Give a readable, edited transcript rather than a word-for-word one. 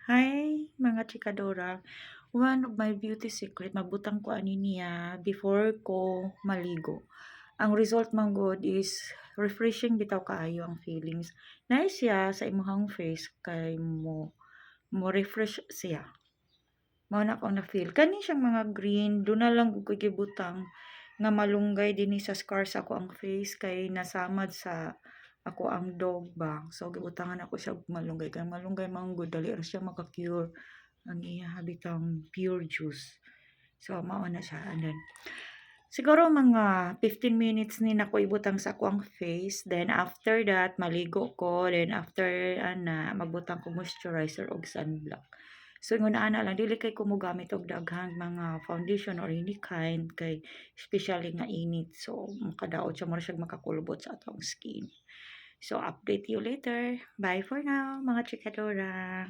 Hi, mga chikadora. One of my beauty secret, mabutang ko ani niya before ko maligo. Ang result man good is refreshing bitaw kaayo ang feelings. Nice siya sa imong face kay mo refresh siya. Mao na ko na feel. Kani siyang mga green, do na lang gud ko gibutang nga malunggay dinhi sa scar sa ako ang face kay nasamad sa ako ang dog ba. So gibutangan ako siya og malunggay kay malunggay man good dali ra siya maka-cure ang iya habitang pure juice. So mao na siya and then siguro mga 15 minutes ni nako ibutang sa ako ang face. Then after that maligo ko. Then after ana magbutang ko moisturizer og sunblock. So ingon ana lang dili kay ko mogamit og daghang mga foundation or any kind kay especially nga init. So makadaot siya mo siya makakulubot sa atong skin. So update you later. Bye for now mga chikadora.